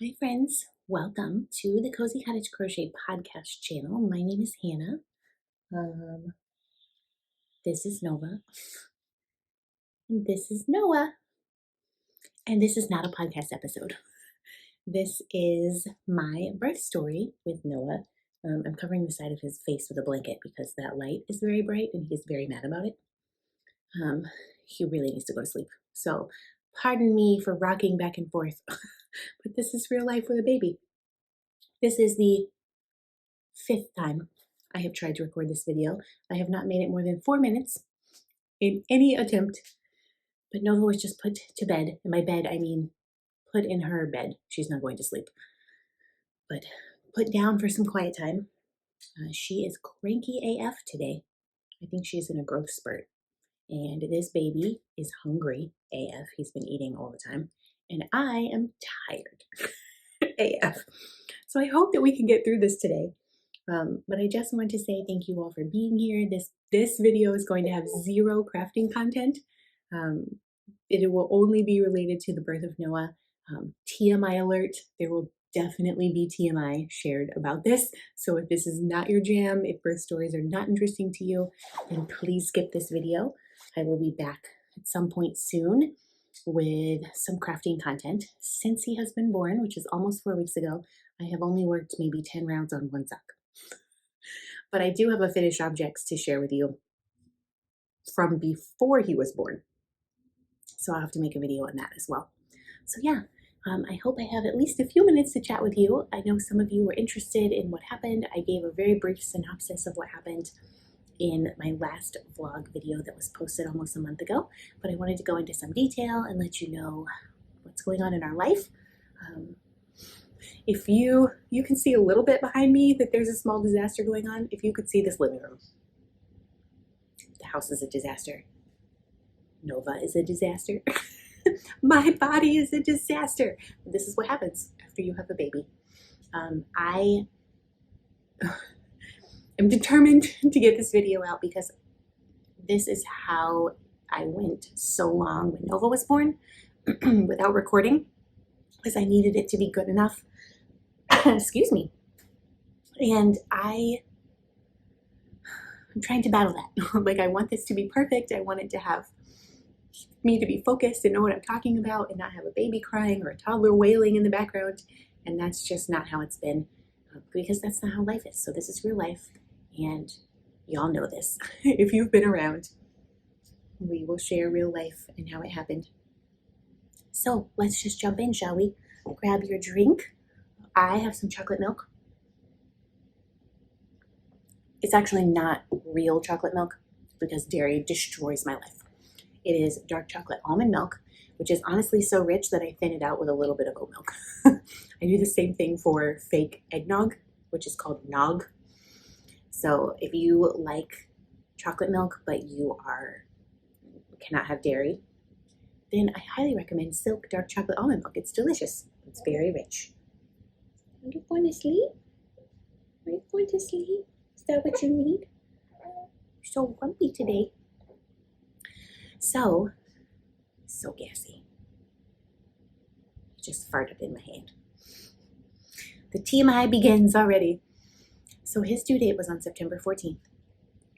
Hi, friends. Welcome to the Cozy Cottage Crochet podcast channel. My name is Hannah. Um, this is Nova. And this is Noah. And this is not a podcast episode. This is my birth story with Noah. I'm covering the side of his face with a blanket because that light is very bright and he is very mad about it. He really needs to go to sleep. So pardon me for rocking back and forth, but this is real life with a baby. This is the 5th time I have tried to record this video. I have not made it more than 4 minutes in any attempt, but Nova was just put to bed. In my bed, I mean put in her bed. She's not going to sleep, but put down for some quiet time. She is cranky AF today. I think she's in a growth spurt, and this baby is hungry AF. He's been eating all the time, and I am tired AF. So I hope that we can get through this today. But I just want to say thank you all for being here. This video is going to have zero crafting content. It will only be related to the birth of Noah. TMI alert, there will definitely be TMI shared about this. So if this is not your jam, if birth stories are not interesting to you, then please skip this video. I will be back at some point soon with some crafting content. Since he has been born, which is almost 4 weeks ago, I have only worked maybe 10 rounds on one sock. But I do have a finished objects to share with you from before he was born. So I'll have to make a video on that as well. So yeah, I hope I have at least a few minutes to chat with you. I know some of you were interested in what happened. I gave a very brief synopsis of what happened in my last vlog video that was posted almost a month ago, but I wanted to go into some detail and let you know what's going on in our life. If you can see a little bit behind me that there's a small disaster going on. If you could see this living room, the house is a disaster. Nova is a disaster. My body is a disaster. This is what happens after you have a baby. I am determined to get this video out because this is how I went so long when Nova was born without recording, because I needed it to be good enough. Excuse me. And I'm trying to battle that. Like, I want this to be perfect. I want it to have me to be focused and know what I'm talking about and not have a baby crying or a toddler wailing in the background. And that's just not how it's been, because that's not how life is. So this is real life, and y'all know this. If you've been around, we will share real life and how it happened. So let's just jump in, shall we? Grab your drink. I have some chocolate milk. It's actually not real chocolate milk because dairy destroys my life. It is dark chocolate almond milk, which is honestly so rich that I thin it out with a little bit of oat milk. I do the same thing for fake eggnog, which is called nog. So if you like chocolate milk, but you cannot have dairy, then I highly recommend Silk dark chocolate almond milk. It's delicious. It's very rich. Are you going to sleep? Are you going to sleep? Is that what you need? You're so grumpy today. So gassy. Just farted in my hand. The TMI begins already. So his due date was on September 14th,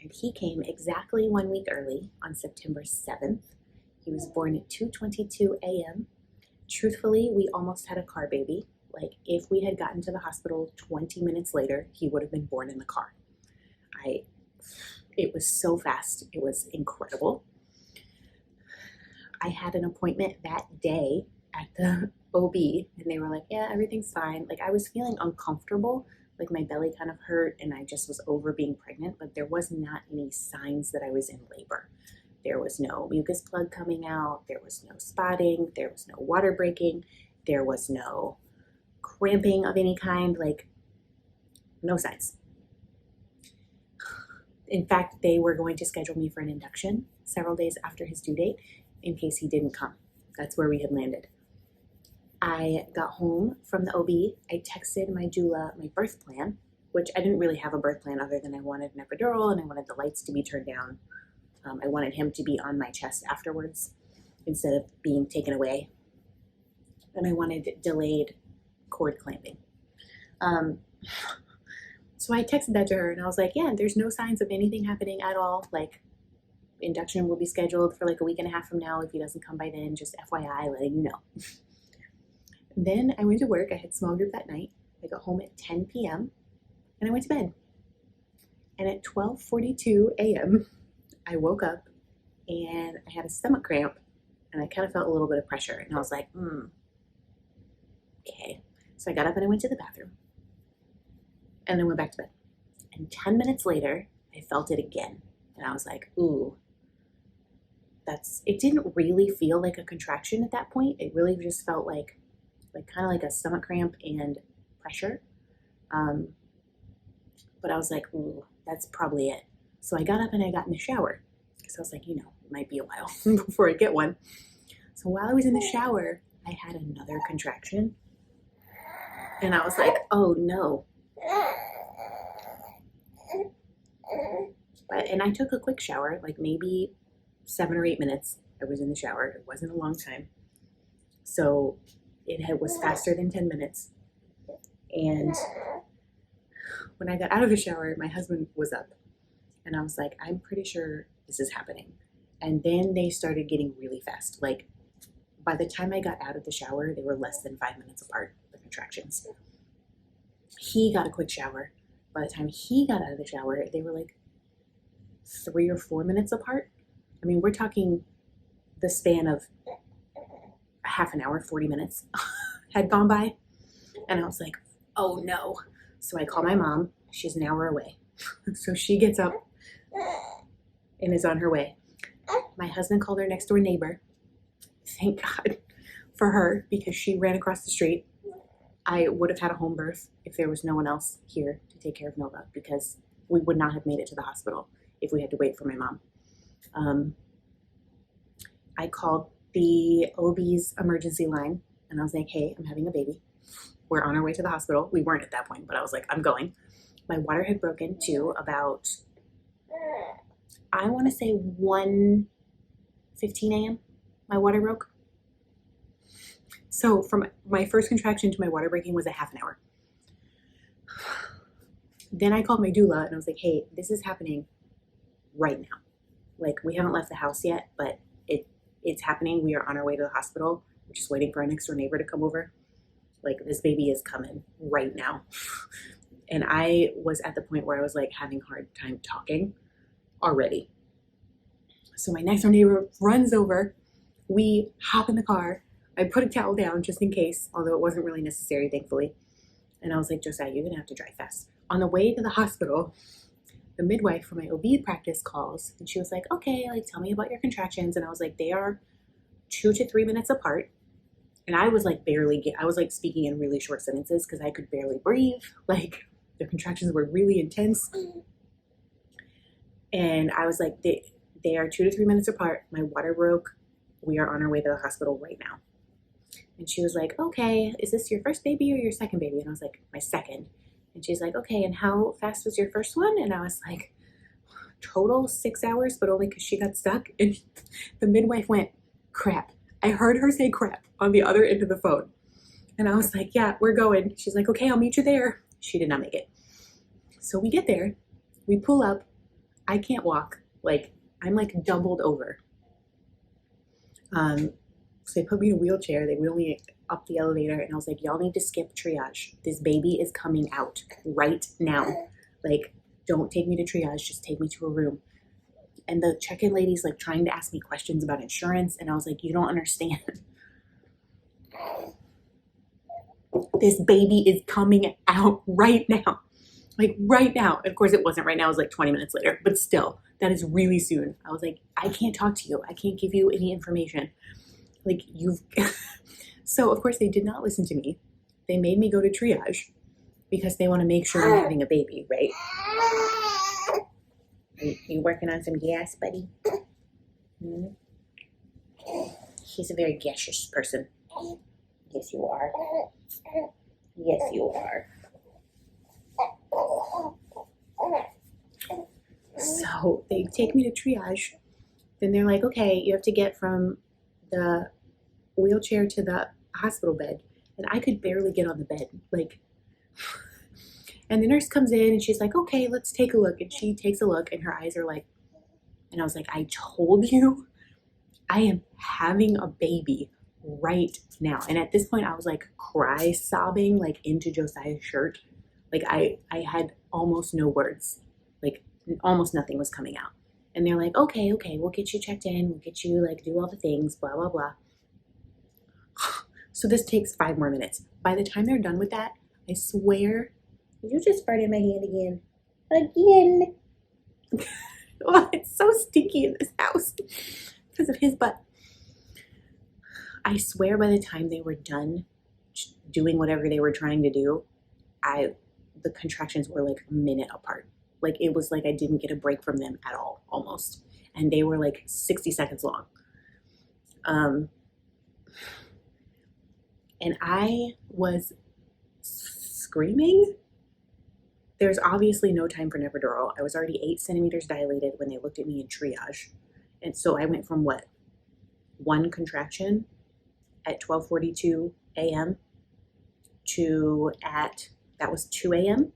and he came exactly 1 week early on September 7th. He was born at 2:22 a.m. Truthfully, we almost had a car baby. Like, if we had gotten to the hospital 20 minutes later, he would have been born in the car. It was so fast. It was incredible. I had an appointment that day at the OB, and they were like, yeah, everything's fine. Like, I was feeling uncomfortable, like my belly kind of hurt, and I just was over being pregnant, but there was not any signs that I was in labor. There was no mucus plug coming out. There was no spotting. There was no water breaking. There was no cramping of any kind, like no signs. In fact, they were going to schedule me for an induction several days after his due date in case he didn't come. That's where we had landed. I got home from the OB. I texted my doula my birth plan, which I didn't really have a birth plan other than I wanted an epidural and I wanted the lights to be turned down. I wanted him to be on my chest afterwards instead of being taken away. And I wanted delayed cord clamping. So I texted that to her and I was like, yeah, there's no signs of anything happening at all. Like, induction will be scheduled for like a week and a half from now. If he doesn't come by then, just FYI, letting you know. Then I went to work. I had small group that night. I got home at 10 p.m. and I went to bed. And at 12:42 a.m., I woke up and I had a stomach cramp and I kind of felt a little bit of pressure. And I was like, okay. So I got up and I went to the bathroom and then went back to bed. And 10 minutes later, I felt it again. And I was like, ooh, it didn't really feel like a contraction at that point. It really just felt like kind of like a stomach cramp and pressure. But I was like, ooh, that's probably it. So I got up and I got in the shower because I was like, it might be a while before I get one. So while I was in the shower, I had another contraction. And I was like, oh no. And I took a quick shower, like maybe 7 or 8 minutes. I was in the shower. It wasn't a long time. So it was faster than 10 minutes. And when I got out of the shower, my husband was up. And I was like, I'm pretty sure this is happening. And then they started getting really fast. Like, by the time I got out of the shower, they were less than 5 minutes apart, the contractions. He got a quick shower. By the time he got out of the shower, they were like 3 or 4 minutes apart. I mean, we're talking the span of half an hour, 40 minutes had gone by. And I was like, oh no. So I call my mom. She's an hour away. So she gets up and is on her way. My husband called her next door neighbor. Thank God for her, because she ran across the street. I would have had a home birth if there was no one else here to take care of Nova, because we would not have made it to the hospital if we had to wait for my mom. I called the OB's emergency line and I was like, hey, I'm having a baby. We're on our way to the hospital. We weren't at that point, but I was like, I'm going. My water had broken to about, I want to say 1:15 a.m. My water broke. So from my first contraction to my water breaking was a half an hour. Then I called my doula and I was like, hey, this is happening right now. Like, we haven't left the house yet, but it's happening. We are on our way to the hospital. We're just waiting for our next door neighbor to come over. Like, this baby is coming right now. And I was at the point where I was like having a hard time talking already. So my next door neighbor runs over. We hop in the car. I put a towel down just in case, although it wasn't really necessary, thankfully. And I was like, Josiah, you're gonna have to drive fast. On the way to the hospital, the midwife for my OB practice calls and she was like, okay, like, tell me about your contractions. And I was like, they are 2 to 3 minutes apart. And I was like I was like speaking in really short sentences because I could barely breathe. Like, the contractions were really intense. And I was like, they are 2 to 3 minutes apart. My water broke. We are on our way to the hospital right now. And she was like, okay, is this your first baby or your second baby? And I was like, my second. And she's like, okay, and how fast was your first one? And I was like, total 6 hours, but only because she got stuck. And the midwife went, crap. I heard her say crap on the other end of the phone. And I was like, yeah, we're going. She's like, okay, I'll meet you there. She did not make it. So we get there, we pull up. I can't walk. Like, I'm like doubled over. So they put me in a wheelchair. They wheeled me up the elevator and I was like, y'all need to skip triage. This baby is coming out right now. Like, don't take me to triage, just take me to a room. And the check-in lady's like trying to ask me questions about insurance. And I was like, you don't understand. This baby is coming out right now. Like, right now. And of course it wasn't right now. It was like 20 minutes later, but still, that is really soon. I was like, I can't talk to you. I can't give you any information. Like, so of course they did not listen to me. They made me go to triage because they want to make sure I'm having a baby, right? You working on some gas, buddy? He's a very gaseous person. Yes, you are. Yes, you are. So they take me to triage. Then they're like, okay, you have to get from the wheelchair to the hospital bed. and I could barely get on the bed. Like, and the nurse comes in and she's like, okay, let's take a look. And she takes a look and her eyes are like, and I was like, I told you I am having a baby right now. And at this point I was like cry sobbing like into Josiah's shirt. Like I had almost no words, like almost nothing was coming out. And they're like, okay, we'll get you checked in. We'll get you like do all the things, blah, blah, blah. So this takes 5 more minutes. By the time they're done with that, I swear, you just farted in my hand again. Again. Oh, it's so stinky in this house because of his butt. I swear by the time they were done doing whatever they were trying to do, the contractions were like a minute apart. Like it was like I didn't get a break from them at all, almost. And they were like 60 seconds long. And I was screaming. There's obviously no time for an epidural. I was already 8 centimeters dilated when they looked at me in triage. And so I went from what? 1 contraction at 12:42 a.m. to that was 2 a.m.,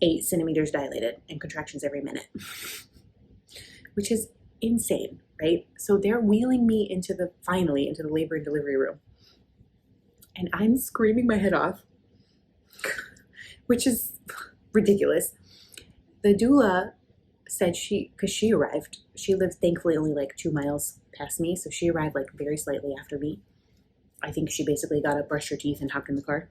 8 centimeters dilated and contractions every minute, which is insane, right? So they're wheeling me finally into the labor and delivery room. And I'm screaming my head off, which is ridiculous. The doula said because she arrived, she lived thankfully only like 2 miles past me. So she arrived like very slightly after me. I think she basically got up, brushed her teeth, and hopped in the car.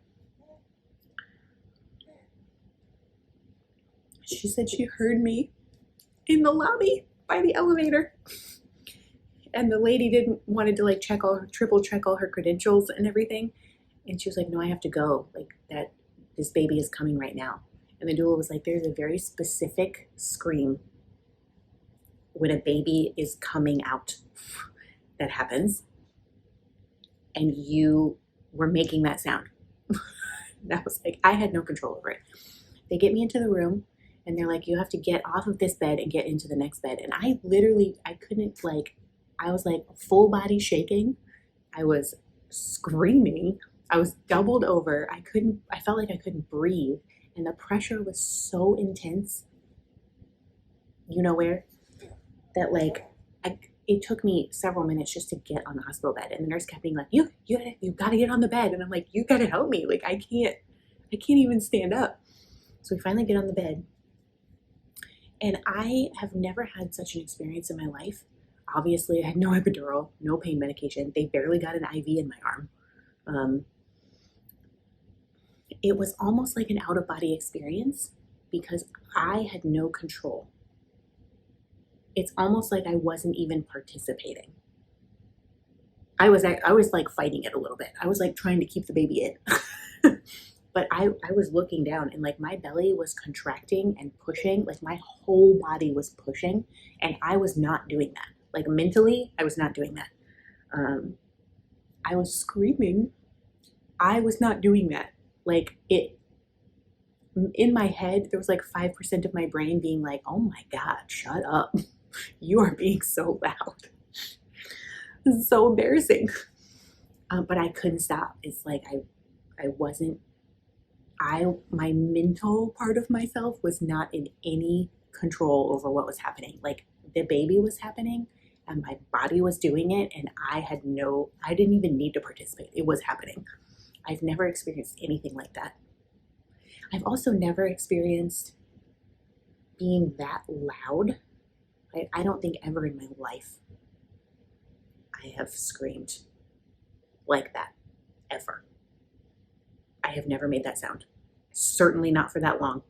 She said she heard me in the lobby by the elevator. And the lady wanted to like triple check all her credentials and everything. And she was like, no, I have to go. Like this baby is coming right now. And the doula was like, there's a very specific scream when a baby is coming out that happens. And you were making that sound. That was like, I had no control over it. They get me into the room and they're like, you have to get off of this bed and get into the next bed. And I couldn't like, I was like full body shaking. I was screaming. I was doubled over. I felt like I couldn't breathe. And the pressure was so intense, you know where, that like, it took me several minutes just to get on the hospital bed. And the nurse kept being like, you got to get on the bed. And I'm like, you got to help me. Like, I can't even stand up. So we finally get on the bed. And I have never had such an experience in my life. Obviously, I had no epidural, no pain medication. They barely got an IV in my arm. It was almost like an out-of-body experience because I had no control. It's almost like I wasn't even participating. I was like fighting it a little bit. I was like trying to keep the baby in. But I was looking down and like my belly was contracting and pushing, like my whole body was pushing, and I was not doing that. Like mentally, I was not doing that. I was screaming. I was not doing that. Like in my head, there was like 5% of my brain being like, oh my God, shut up. You are being so loud. This is so embarrassing. But I couldn't stop. It's like my mental part of myself was not in any control over what was happening. Like the baby was happening and my body was doing it, and I didn't even need to participate. It was happening. I've never experienced anything like that. I've also never experienced being that loud. I don't think ever in my life I have screamed like that, ever. I have never made that sound. Certainly not for that long.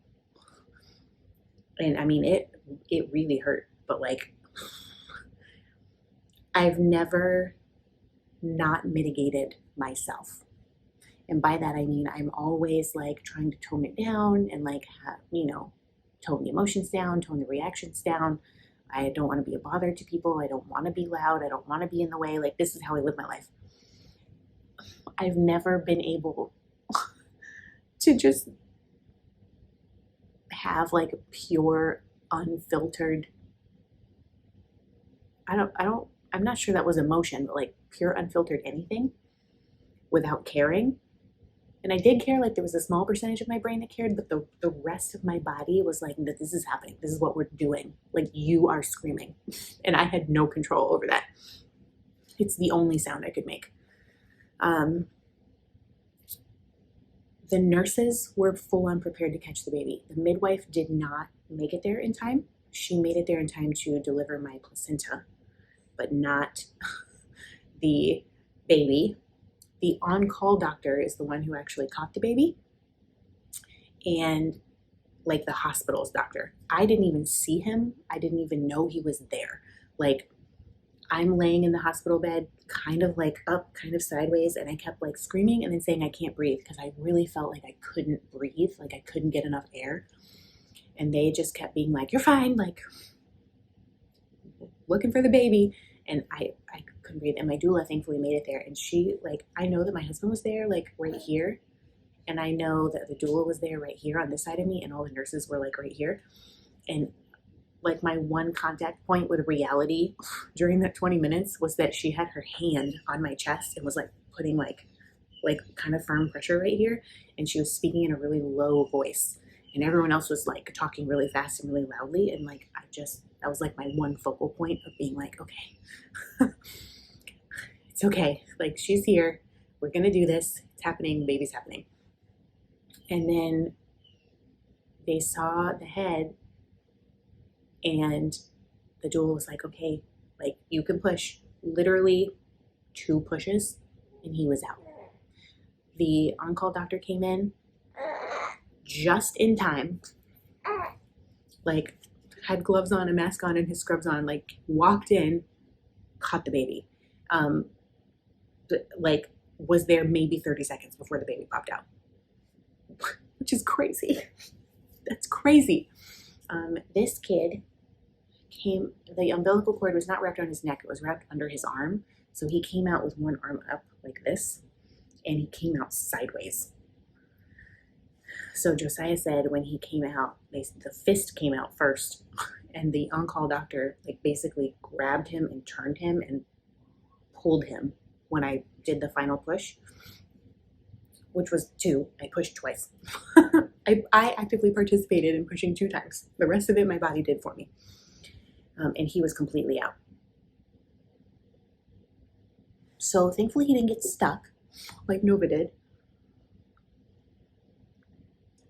And I mean, it really hurt, but like, I've never not mitigated myself. And by that, I mean, I'm always like trying to tone it down and like, tone the emotions down, tone the reactions down. I don't want to be a bother to people. I don't want to be loud. I don't want to be in the way. Like, this is how I live my life. I've never been able to just have like a pure, unfiltered, I'm not sure that was emotion, but like pure, unfiltered anything without caring. And I did care, like there was a small percentage of my brain that cared, but the rest of my body was like, this is happening. This is what we're doing. Like you are screaming. And I had no control over that. It's the only sound I could make. The nurses were full on prepared to catch the baby. The midwife did not make it there in time. She made it there in time to deliver my placenta, but not the baby. The on-call doctor is the one who actually caught the baby, and like the hospital's doctor. I didn't even see him. I didn't even know he was there. Like I'm laying in the hospital bed, kind of like up, kind of sideways, and I kept like screaming and then saying I can't breathe because I really felt like I couldn't breathe, like I couldn't get enough air. And they just kept being like, you're fine, like looking for the baby. And I couldn't breathe. And my doula thankfully made it there. And she, like, I know that my husband was there, like right here. And I know that the doula was there right here on this side of me. And all the nurses were like right here. And like my one contact point with reality during that 20 minutes was that she had her hand on my chest and was like putting like kind of firm pressure right here. And she was speaking in a really low voice. And everyone else was like talking really fast and really loudly. And like, that was like my one focal point of being like, okay, it's okay. Like she's here. We're going to do this. It's happening. Baby's happening. And then they saw the head and the doula was like, okay, like you can push. Literally 2 pushes and he was out. The on-call doctor came in just in time, like had gloves on, a mask on, and his scrubs on, like walked in, caught the baby. Like was there maybe 30 seconds before the baby popped out, which is crazy. That's crazy. This kid came, the umbilical cord was not wrapped around his neck, it was wrapped under his arm. So he came out with one arm up like this, and he came out sideways. So Josiah said when he came out, the fist came out first, and the on-call doctor like basically grabbed him and turned him and pulled him when I did the final push, which was 2. I pushed twice. I actively participated in pushing 2 times. The rest of it my body did for me. And he was completely out. So thankfully he didn't get stuck like Nova did.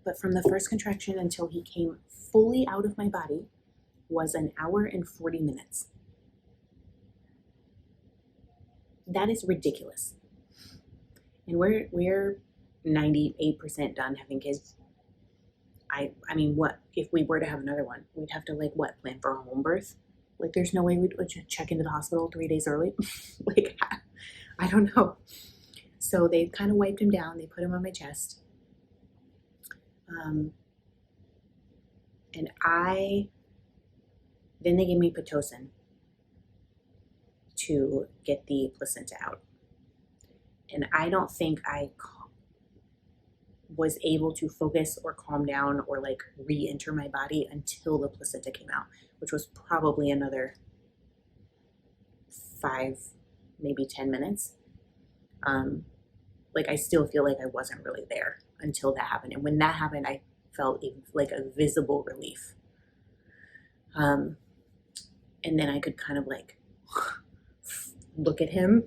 But from the first contraction until he came fully out of my body was 1 hour and 40 minutes. That is ridiculous. And we're 98% done having kids. I mean, what if we were to have another one? We'd have to like plan for a home birth. Like there's no way we'd check into the hospital 3 days early. Like I don't know. So they kind of wiped him down. They put him on my chest. And then they gave me Pitocin to get the placenta out. And I don't think I was able to focus or calm down or like re-enter my body until the placenta came out, which was probably another 5, maybe 10 minutes. Like I still feel like I wasn't really there until that happened. And when that happened, I felt like a visible relief. And then I could kind of like look at him,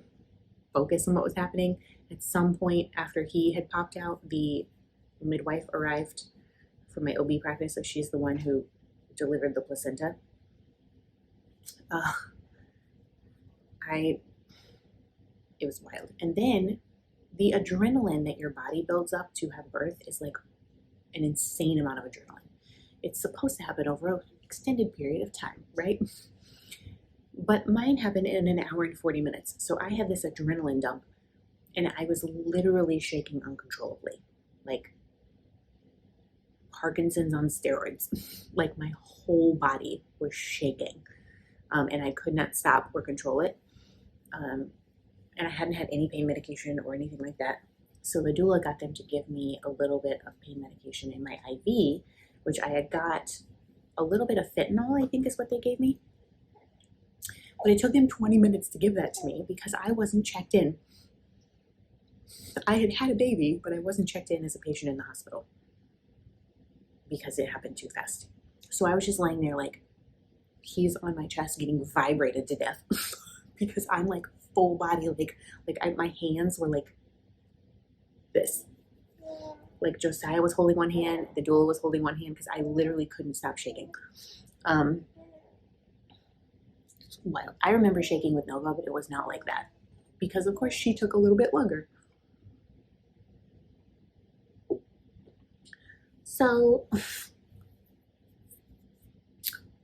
focus on what was happening. At some point after he had popped out, the midwife arrived for my OB practice. So she's the one who delivered the placenta. It was wild. And then the adrenaline that your body builds up to have birth is like an insane amount of adrenaline. It's supposed to happen over an extended period of time, right? But mine happened in 1 hour and 40 minutes. So I had this adrenaline dump and I was literally shaking uncontrollably, like Parkinson's on steroids. Like my whole body was shaking, and I could not stop or control it. And I hadn't had any pain medication or anything like that. So the doula got them to give me a little bit of pain medication in my IV, which I had got a little bit of fentanyl, I think is what they gave me. But it took them 20 minutes to give that to me because I wasn't checked in. I had had a baby, but I wasn't checked in as a patient in the hospital because it happened too fast. So I was just lying there like he's on my chest getting vibrated to death because I'm like full body, my hands were like this. Like Josiah was holding one hand, the doula was holding one hand because I literally couldn't stop shaking. Well, I remember shaking with Nova, but it was not like that because of course she took a little bit longer. So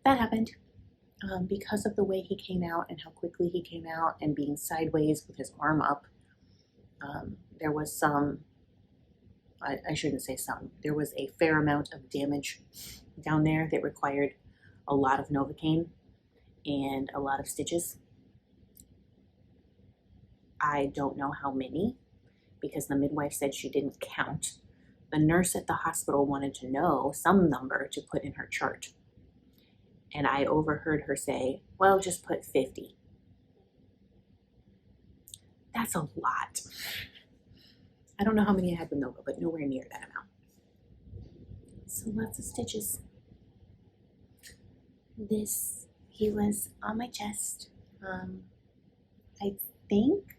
that happened. Because of the way he came out and how quickly he came out and being sideways with his arm up, there was some, I shouldn't say some, there was a fair amount of damage down there that required a lot of Novocaine and a lot of stitches. I don't know how many because the midwife said she didn't count. The nurse at the hospital wanted to know some number to put in her chart. And I overheard her say, well, just put 50. That's a lot. I don't know how many I had with Nova, but nowhere near that amount. So lots of stitches. He was on my chest. I think,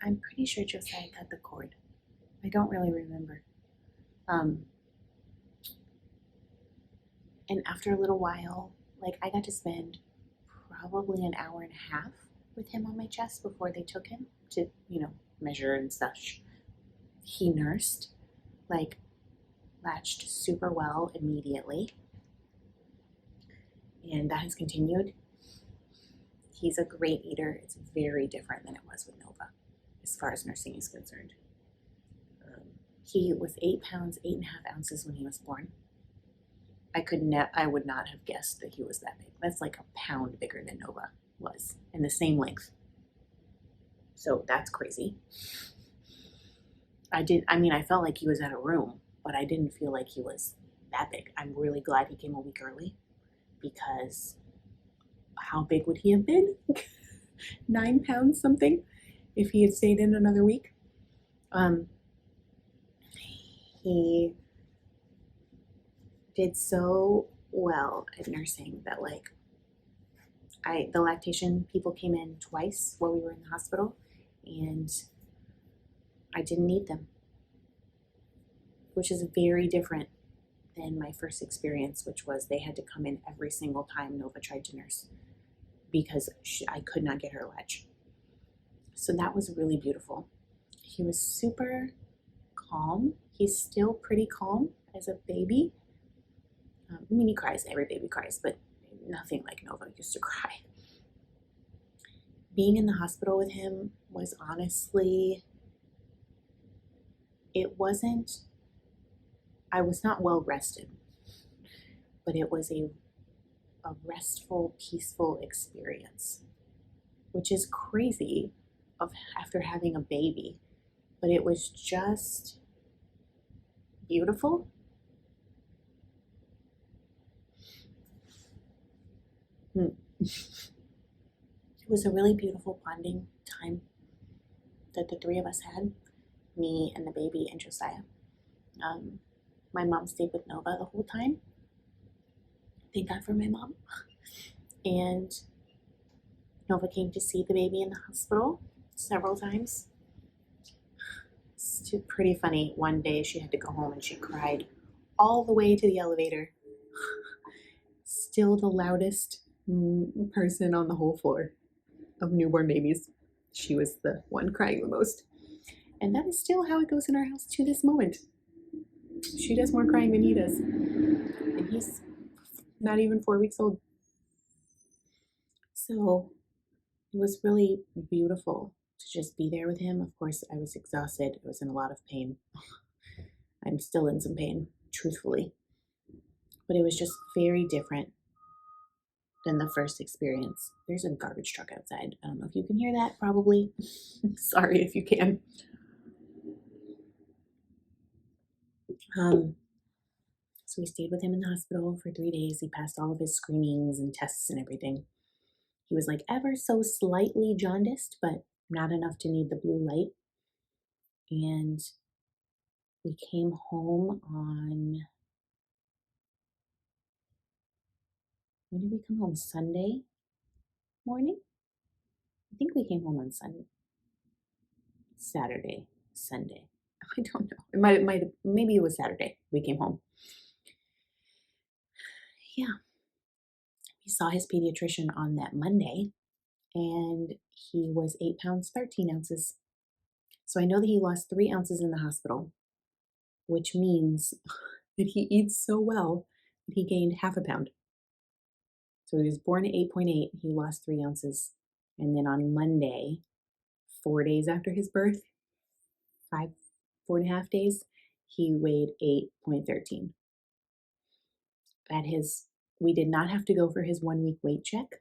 I'm pretty sure Josiah cut the cord. I don't really remember. And after a little while, like I got to spend probably an hour and a half with him on my chest before they took him to, measure and such. He nursed, like latched super well immediately. And that has continued. He's a great eater. It's very different than it was with Nova as far as nursing is concerned. He was 8 pounds, 8.5 ounces when he was born. I would not have guessed that he was that big. That's like a pound bigger than Nova was, and the same length. So that's crazy. I felt like he was at a room, but I didn't feel like he was that big. I'm really glad he came a week early because how big would he have been? 9 pounds something if he had stayed in another week. He did so well at nursing that the lactation people came in twice while we were in the hospital and I didn't need them, which is very different than my first experience, which was they had to come in every single time Nova tried to nurse because I could not get her latch. So that was really beautiful. He was super calm. He's still pretty calm as a baby. He cries, every baby cries, but nothing like Nova used to cry. Being in the hospital with him was honestly, I was not well rested, but it was a restful, peaceful experience, which is crazy after having a baby, but it was just beautiful. It was a really beautiful bonding time that the three of us had, me and the baby and Josiah. My mom stayed with Nova the whole time. Thank God for my mom. And Nova came to see the baby in the hospital several times. It's pretty funny. One day she had to go home and she cried all the way to the elevator. Still the loudest person on the whole floor of newborn babies. She was the one crying the most. And that is still how it goes in our house to this moment. She does more crying than he does. And he's not even 4 weeks old. So it was really beautiful to just be there with him. Of course, I was exhausted. I was in a lot of pain. I'm still in some pain, truthfully. But it was just very different than the first experience. There's a garbage truck outside. I don't know if you can hear that, probably. Sorry if you can. So we stayed with him in the hospital for 3 days. He passed all of his screenings and tests and everything. He was like ever so slightly jaundiced, but not enough to need the blue light. And we came home on, when did we come home? Sunday morning? I think we came home on Saturday, Sunday. I don't know. Maybe it was Saturday we came home. Yeah. We saw his pediatrician on that Monday, and he was 8 pounds, 13 ounces. So I know that he lost 3 ounces in the hospital, which means that he eats so well that he gained half a pound. So he was born at 8.8, he lost 3 ounces. And then on Monday, 4 days after his birth, 4.5 days, he weighed 8.13. We did not have to go for his 1 week weight check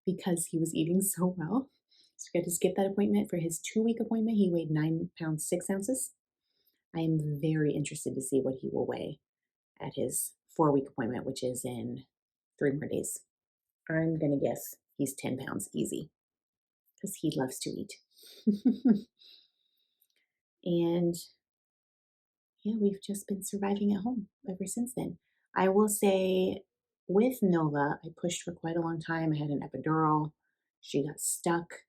because he was eating so well. So we had to skip that appointment. For his 2 week appointment, he weighed 9 pounds, 6 ounces. I am very interested to see what he will weigh at his 4 week appointment, which is in 3 more days. I'm going to guess he's 10 pounds easy because he loves to eat. And yeah, we've just been surviving at home ever since then. I will say with Nova, I pushed for quite a long time. I had an epidural. She got stuck.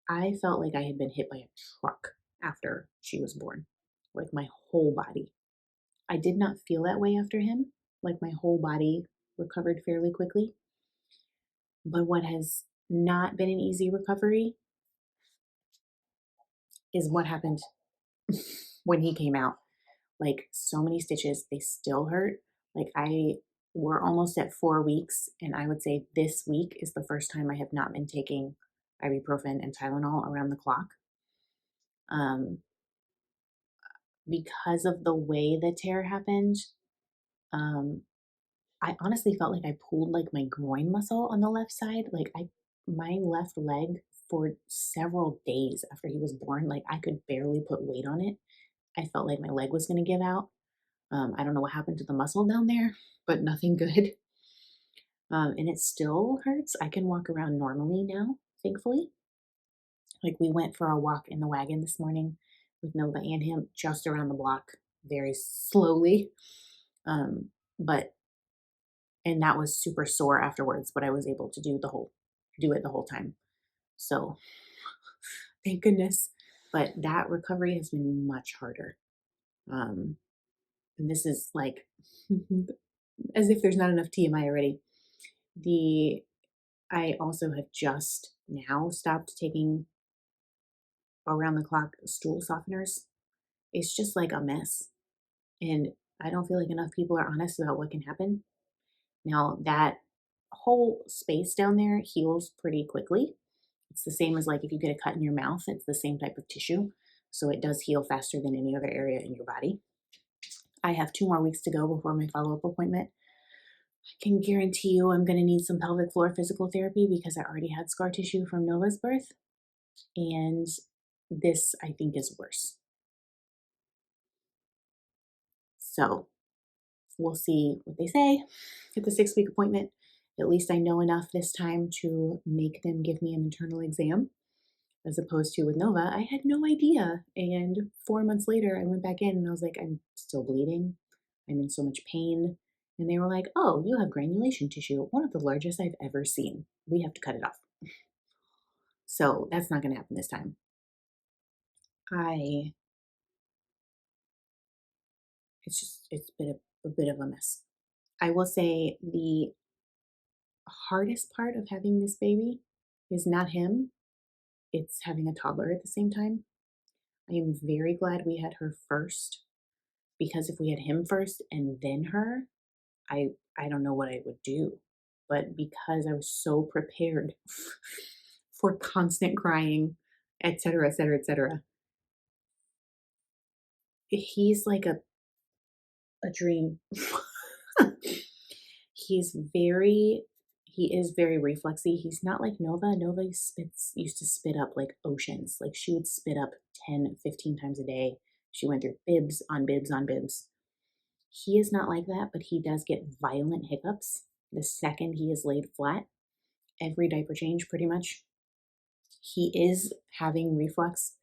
I felt like I had been hit by a truck after she was born, like my whole body. I did not feel that way after him. Like my whole body recovered fairly quickly. But what has not been an easy recovery is what happened when he came out. Like so many stitches, they still hurt. Like we're almost at 4 weeks, and I would say this week is the first time I have not been taking ibuprofen and Tylenol around the clock. Because of the way the tear happened, I honestly felt like I pulled like my groin muscle on the left side. Like my left leg for several days after he was born, like I could barely put weight on it. I felt like my leg was going to give out. I don't know what happened to the muscle down there, but nothing good. And it still hurts. I can walk around normally now, thankfully. Like we went for a walk in the wagon this morning with Nova and him just around the block very slowly. And that was super sore afterwards, but I was able to do it the whole time. So thank goodness. But that recovery has been much harder. And this is like, as if there's not enough TMI already. I also have just now stopped taking around the clock stool softeners. It's just like a mess. And I don't feel like enough people are honest about what can happen. Now, that whole space down there heals pretty quickly. It's the same as like if you get a cut in your mouth, it's the same type of tissue. So it does heal faster than any other area in your body. I have 2 more weeks to go before my follow-up appointment. I can guarantee you I'm going to need some pelvic floor physical therapy because I already had scar tissue from Nova's birth. And this, I think, is worse. So we'll see what they say at the 6 week appointment. At least I know enough this time to make them give me an internal exam, as opposed to with Nova, I had no idea. And 4 months later, I went back in and I was like, I'm still bleeding. I'm in so much pain. And they were like, oh, you have granulation tissue, one of the largest I've ever seen. We have to cut it off. So that's not going to happen this time. It's been a bit of a mess. I will say the hardest part of having this baby is not him, it's having a toddler at the same time. I am very glad we had her first, because if we had him first and then her, I don't know what I would do. But because I was so prepared for constant crying, etc., etc., etc., he's like a dream. He is very reflexy. He's not like Nova. Nova used to spit up like oceans. Like she would spit up 10, 15 times a day. She went through bibs on bibs on bibs. He is not like that, but he does get violent hiccups the second he is laid flat. Every diaper change, pretty much. He is having reflux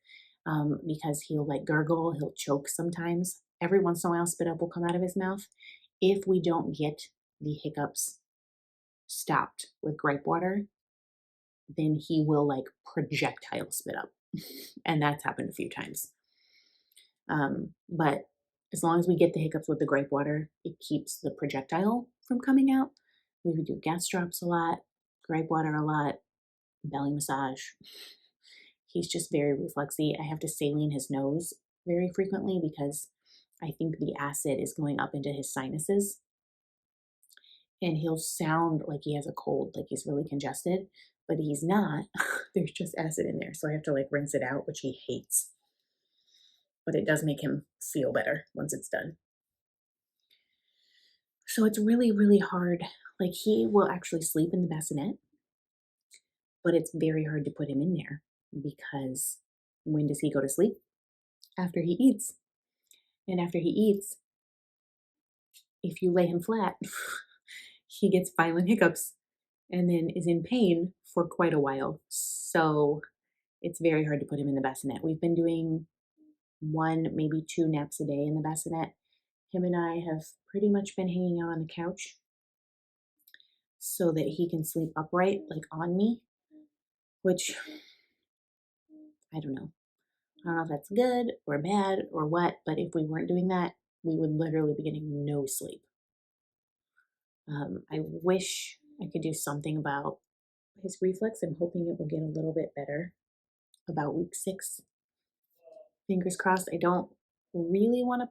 because he'll like gurgle, he'll choke sometimes. Every once in a while, spit up will come out of his mouth. If we don't get the hiccups stopped with gripe water, then he will like projectile spit up. And that's happened a few times. But as long as we get the hiccups with the gripe water, it keeps the projectile from coming out. We would do gas drops a lot, gripe water a lot, belly massage. He's just very reflexy. I have to saline his nose very frequently because I think the acid is going up into his sinuses. And he'll sound like he has a cold, like he's really congested, but he's not. There's just acid in there. So I have to like rinse it out, which he hates. But it does make him feel better once it's done. So it's really, really hard. Like he will actually sleep in the bassinet, but it's very hard to put him in there because when does he go to sleep? After he eats. And after he eats, if you lay him flat, he gets violent hiccups and then is in pain for quite a while. So it's very hard to put him in the bassinet. We've been doing 1, maybe 2 naps a day in the bassinet. Him and I have pretty much been hanging out on the couch so that he can sleep upright, like on me, which I don't know. I don't know if that's good or bad or what, but if we weren't doing that, we would literally be getting no sleep. I wish I could do something about his reflex. I'm hoping it will get a little bit better about week 6. Fingers crossed. I don't really want to.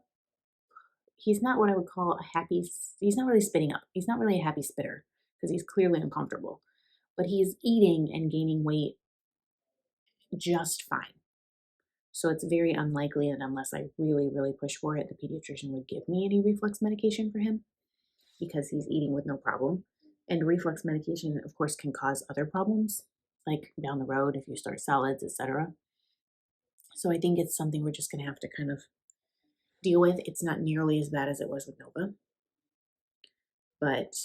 He's not what I would call a happy. He's not really spitting up. He's not really a happy spitter because he's clearly uncomfortable. But he's eating and gaining weight just fine. So it's very unlikely that unless I really, really push for it, the pediatrician would give me any reflux medication for him because he's eating with no problem. And reflux medication, of course, can cause other problems, like down the road if you start solids, etc. So I think it's something we're just going to have to kind of deal with. It's not nearly as bad as it was with Nova. But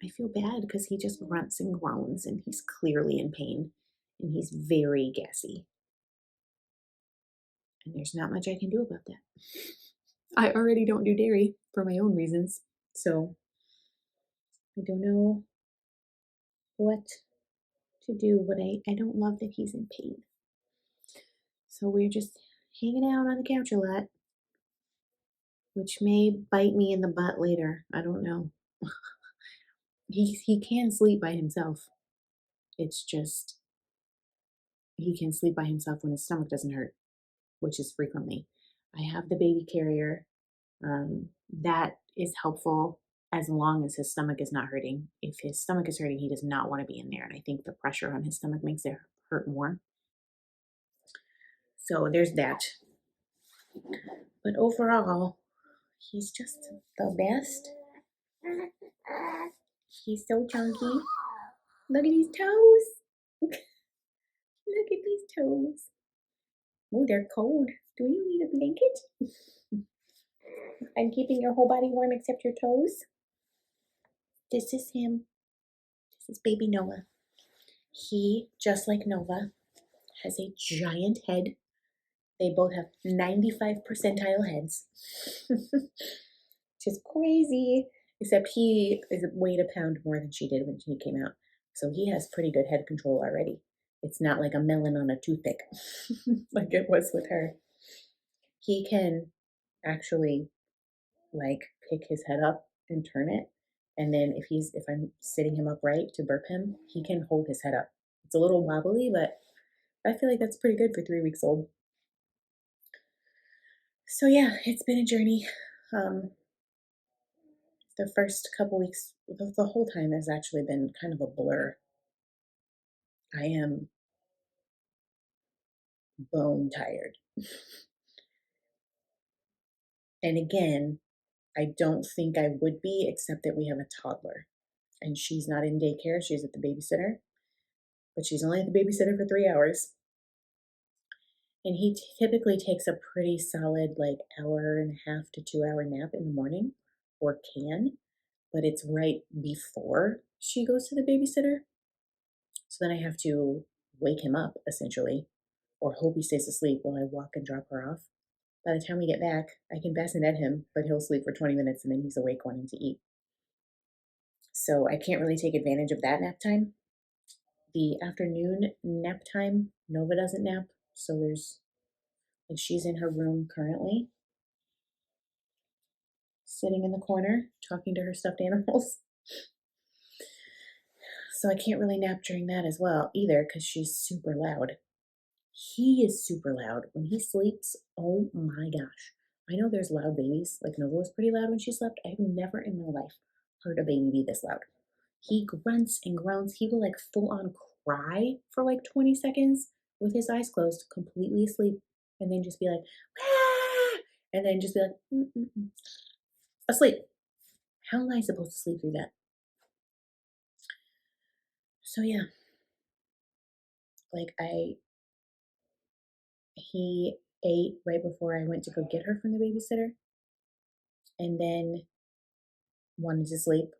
I feel bad because he just grunts and groans and he's clearly in pain and he's very gassy. And there's not much I can do about that. I already don't do dairy for my own reasons. So I don't know what to do, but I don't love that he's in pain. So we're just hanging out on the couch a lot, which may bite me in the butt later. I don't know. He can sleep by himself. It's just he can sleep by himself when his stomach doesn't hurt, which is frequently. I have the baby carrier. That is helpful as long as his stomach is not hurting. If his stomach is hurting, he does not want to be in there. And I think the pressure on his stomach makes it hurt more. So there's that. But overall, he's just the best. He's so chunky. Look at these toes. Look at these toes. Oh, they're cold. Do you need a blanket? I'm keeping your whole body warm except your toes. This is him. This is baby Noah. He, just like Nova, has a giant head. They both have 95 percentile heads. Which is crazy. Except he weighed a pound more than she did when he came out. So he has pretty good head control already. It's not like a melon on a toothpick like it was with her. He can actually like pick his head up and turn it. And then if I'm sitting him upright to burp him, he can hold his head up. It's a little wobbly, but I feel like that's pretty good for 3 weeks old. So yeah, it's been a journey. The first couple weeks, the whole time has actually been kind of a blur. I am bone tired. And again, I don't think I would be, except that we have a toddler. And she's not in daycare, she's at the babysitter. But she's only at the babysitter for 3 hours. And he typically takes a pretty solid, like, 1.5 to 2 hour nap in the morning, or can. But it's right before she goes to the babysitter. So then I have to wake him up, essentially, or hope he stays asleep while I walk and drop her off. By the time we get back, I can bassinet him, but he'll sleep for 20 minutes and then he's awake wanting to eat. So I can't really take advantage of that nap time. The afternoon nap time, Nova doesn't nap, so and she's in her room currently, sitting in the corner, talking to her stuffed animals. So I can't really nap during that as well either, because she's super loud. He is super loud. When he sleeps, oh my gosh. I know there's loud babies, like Nova was pretty loud when she slept. I've never in my life heard a baby be this loud. He grunts and groans. He will like full on cry for like 20 seconds with his eyes closed, completely asleep, and then just be like, ah! And then just be like, mm-mm-mm. Asleep. How am I supposed to sleep through that? So yeah, like he ate right before I went to go get her from the babysitter, and then wanted to sleep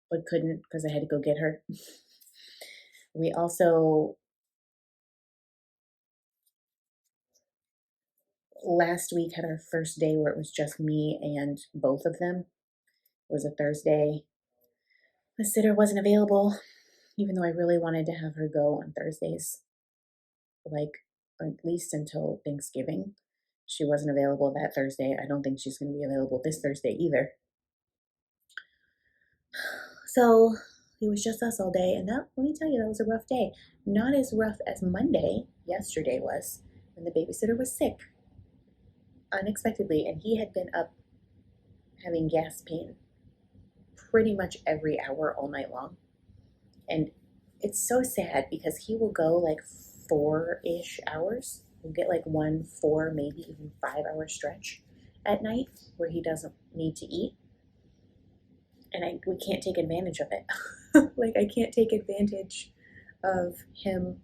but couldn't because I had to go get her. We also last week had our first day where it was just me and both of them. It was a Thursday. The sitter wasn't available, even though I really wanted to have her go on Thursdays, like at least until Thanksgiving. She wasn't available that Thursday. I don't think she's going to be available this Thursday either. So it was just us all day, and that, let me tell you, that was a rough day. Not as rough as Monday, yesterday was, when the babysitter was sick unexpectedly, and he had been up having gas pain pretty much every hour all night long. And it's so sad because he will go like 4-ish hours. We'll get like 1, 4, maybe even 5-hour stretch at night where he doesn't need to eat. And we can't take advantage of it. Like, I can't take advantage of him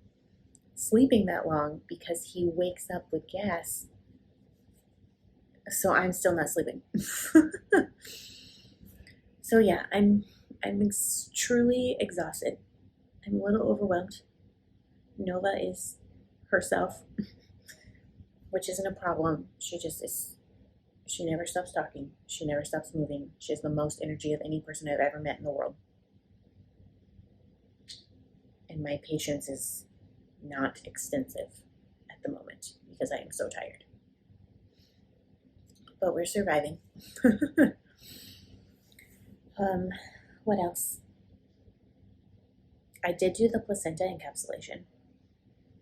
sleeping that long because he wakes up with gas. So I'm still not sleeping. So yeah, I'm truly exhausted. I'm a little overwhelmed. Nova is herself, which isn't a problem. She just is. She never stops talking. She never stops moving. She has the most energy of any person I've ever met in the world. And my patience is not extensive at the moment because I am so tired. But we're surviving. What else? I did do the placenta encapsulation,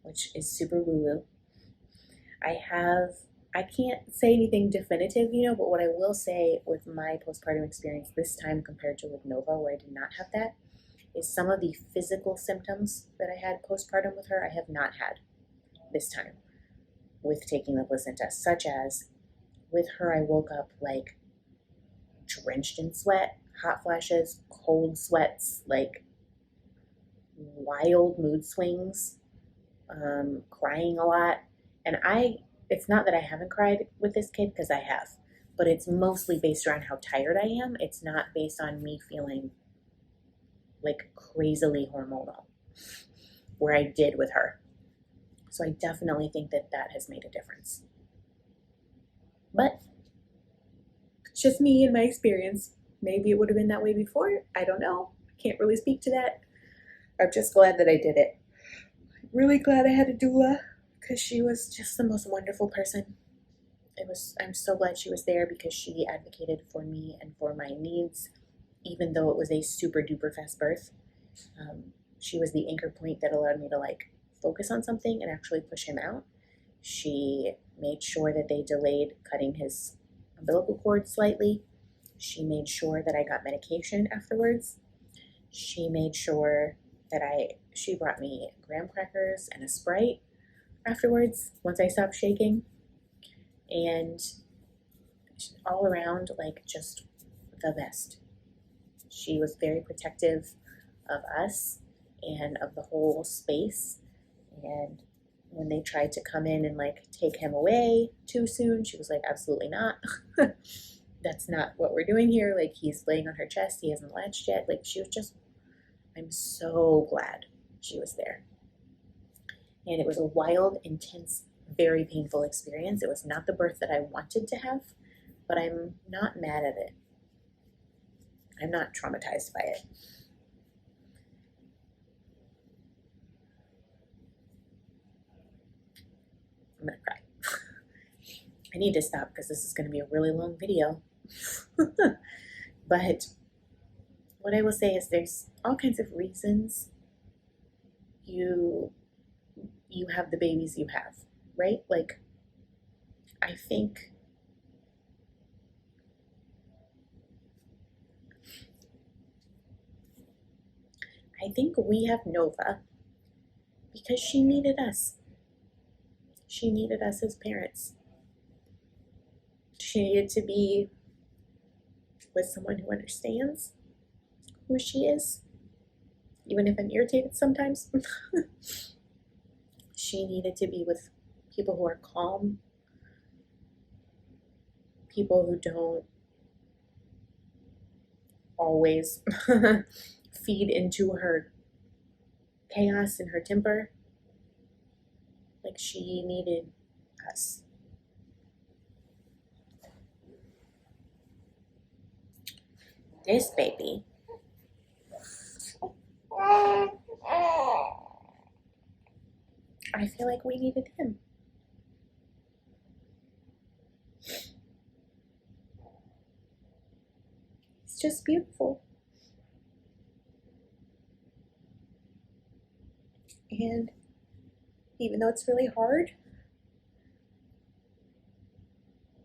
which is super woo-woo. I can't say anything definitive, but what I will say with my postpartum experience this time compared to with Nova, where I did not have that, is some of the physical symptoms that I had postpartum with her, I have not had this time with taking the placenta, such as with her, I woke up like drenched in sweat, hot flashes, cold sweats, like wild mood swings, crying a lot. And it's not that I haven't cried with this kid, because I have, but it's mostly based around how tired I am. It's not based on me feeling like crazily hormonal, where I did with her. So I definitely think that has made a difference. But it's just me and my experience. Maybe it would have been that way before. I don't know. I can't really speak to that. I'm just glad that I did it. Really glad I had a doula, because she was just the most wonderful person. I'm so glad she was there, because she advocated for me and for my needs, even though it was a super duper fast birth. She was the anchor point that allowed me to like focus on something and actually push him out. She made sure that they delayed cutting his umbilical cord slightly. She made sure that I got medication afterwards. She made sure that she brought me graham crackers and a Sprite afterwards once I stopped shaking. And all around, like, just the best. She was very protective of us and of the whole space. And when they tried to come in and like take him away too soon, she was like, absolutely not. That's not what we're doing here. Like, he's laying on her chest. He hasn't latched yet. Like, she was just, I'm so glad she was there. And it was a wild, intense, very painful experience. It was not the birth that I wanted to have, but I'm not mad at it. I'm not traumatized by it. I'm gonna cry. I need to stop because this is going to be a really long video. But what I will say is there's all kinds of reasons you have the babies you have, right? Like, I think we have Nova because she needed us. She needed us as parents. She needed to be with someone who understands who she is, even if I'm irritated sometimes. She needed to be with people who are calm, people who don't always feed into her chaos and her temper. Like, she needed us. This baby, I feel like we needed him. It's just beautiful. And even though it's really hard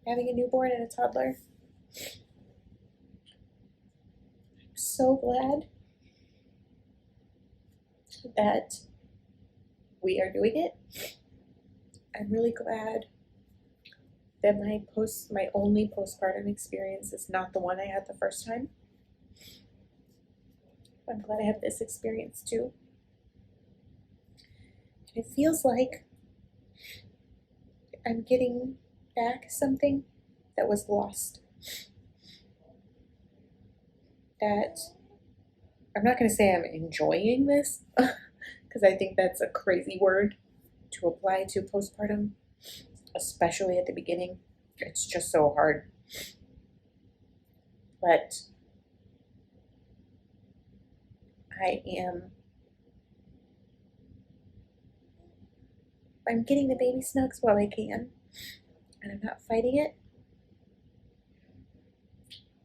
having a newborn and a toddler, I'm so glad that we are doing it. I'm really glad that my only postpartum experience is not the one I had the first time. I'm glad I have this experience too. It feels like I'm getting back something that was lost. That I'm not going to say I'm enjoying this, because I think that's a crazy word to apply to postpartum, especially at the beginning. It's just so hard. But I'm getting the baby snugs while I can, and I'm not fighting it,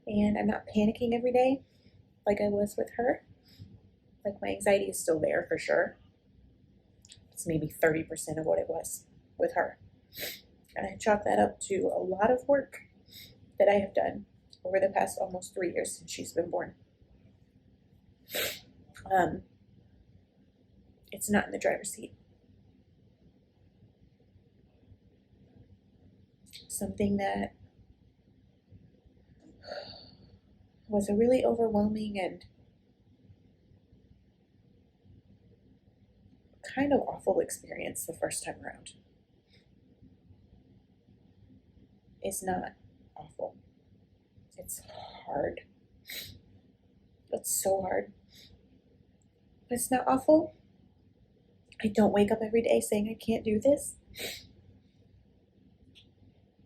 and I'm not panicking every day like I was with her. Like, my anxiety is still there for sure. It's maybe 30% of what it was with her. And I chalk that up to a lot of work that I have done over the past almost 3 years since she's been born. It's not in the driver's seat. Something that was a really overwhelming and kind of awful experience the first time around is not awful. It's hard. It's so hard. But it's not awful. I don't wake up every day saying I can't do this.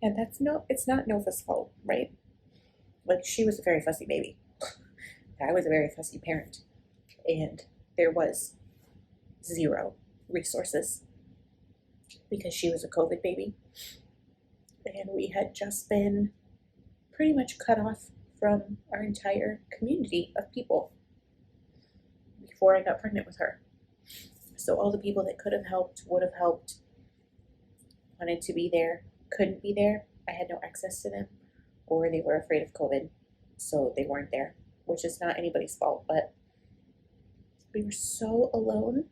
And it's not Nova's fault, right? Like, she was a very fussy baby. I was a very fussy parent. And there was 0 resources because she was a COVID baby. And we had just been pretty much cut off from our entire community of people before I got pregnant with her. So all the people that could have helped, would have helped, wanted to be there, couldn't be there. I had no access to them, or they were afraid of COVID, so they weren't there, which is not anybody's fault, but we were so alone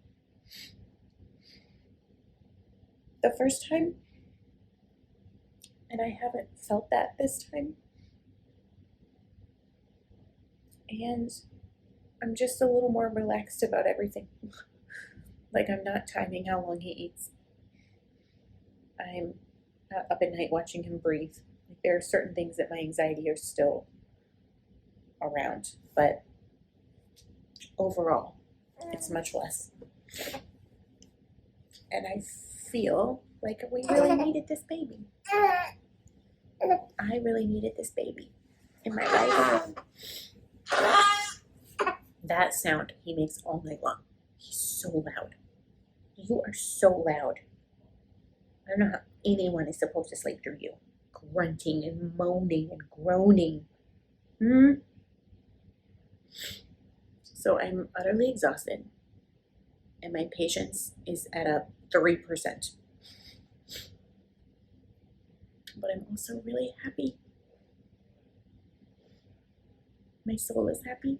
the first time, and I haven't felt that this time. And I'm just a little more relaxed about everything. Like, I'm not timing how long he eats. I'm not up at night watching him breathe. Like, there are certain things that my anxiety are still around, but overall, it's much less. And I feel like we really needed this baby. I really needed this baby in my life. That sound he makes all night long. He's so loud. You are so loud. I don't know how anyone is supposed to sleep through you. Grunting and moaning and groaning. So I'm utterly exhausted. And my patience is at a 3%. But I'm also really happy. My soul is happy.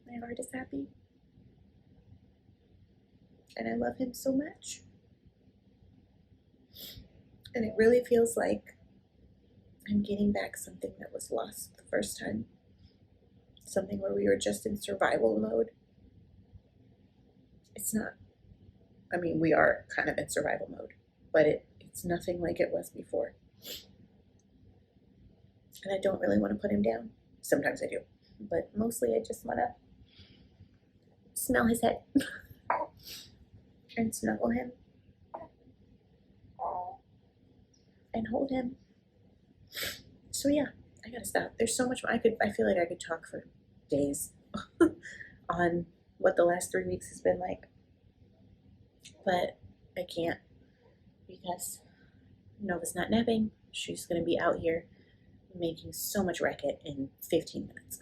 My heart is happy. And I love him so much. And it really feels like I'm getting back something that was lost the first time. Something where we were just in survival mode. It's not, I mean, we are kind of in survival mode, but it's nothing like it was before. And I don't really want to put him down. Sometimes I do, but mostly I just want to smell his head and snuggle him and hold him. So yeah, I gotta stop. There's so much more. I feel like I could talk for days on what the last 3 weeks has been like, but I can't because Nova's not napping. She's gonna be out here making so much racket in 15 minutes.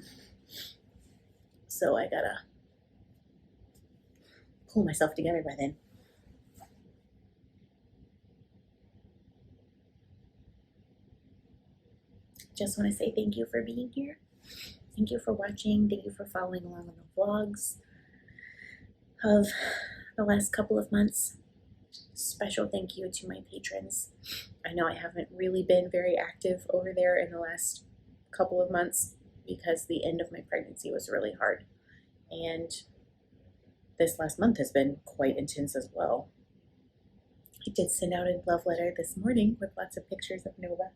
So I gotta pull myself together by then. Just want to say thank you for being here. Thank you for watching. Thank you for following along on the vlogs of the last couple of months. Special thank you to my patrons. I know I haven't really been very active over there in the last couple of months because the end of my pregnancy was really hard. And this last month has been quite intense as well. I did send out a love letter this morning with lots of pictures of Nova,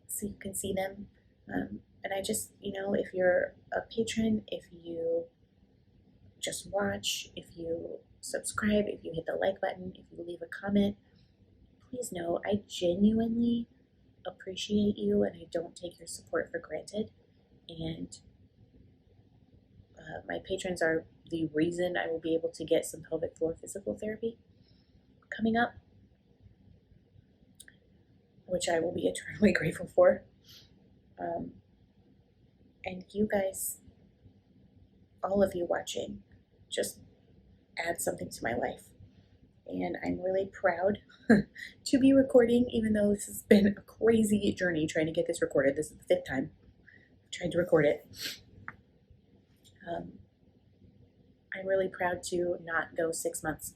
so you can see them. And I just, if you're a patron, if you just watch, if you subscribe, if you hit the like button, if you leave a comment, please know I genuinely appreciate you and I don't take your support for granted. And my patrons are the reason I will be able to get some pelvic floor physical therapy coming up, which I will be eternally grateful for. And you guys, all of you watching, just add something to my life. And I'm really proud to be recording, even though this has been a crazy journey trying to get this recorded. This is the 5th time I've tried to record it. I'm really proud to not go 6 months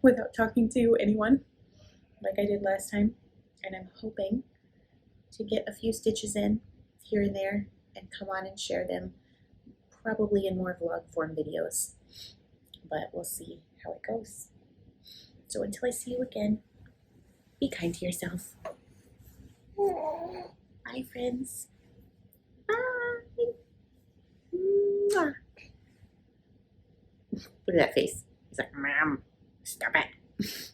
without talking to anyone like I did last time. And I'm hoping to get a few stitches in here and there and come on and share them, probably in more vlog form videos, but we'll see how it goes. So until I see you again, be kind to yourself. Bye, friends. Bye. Mwah. Look at that face. He's like, Mom, stop it.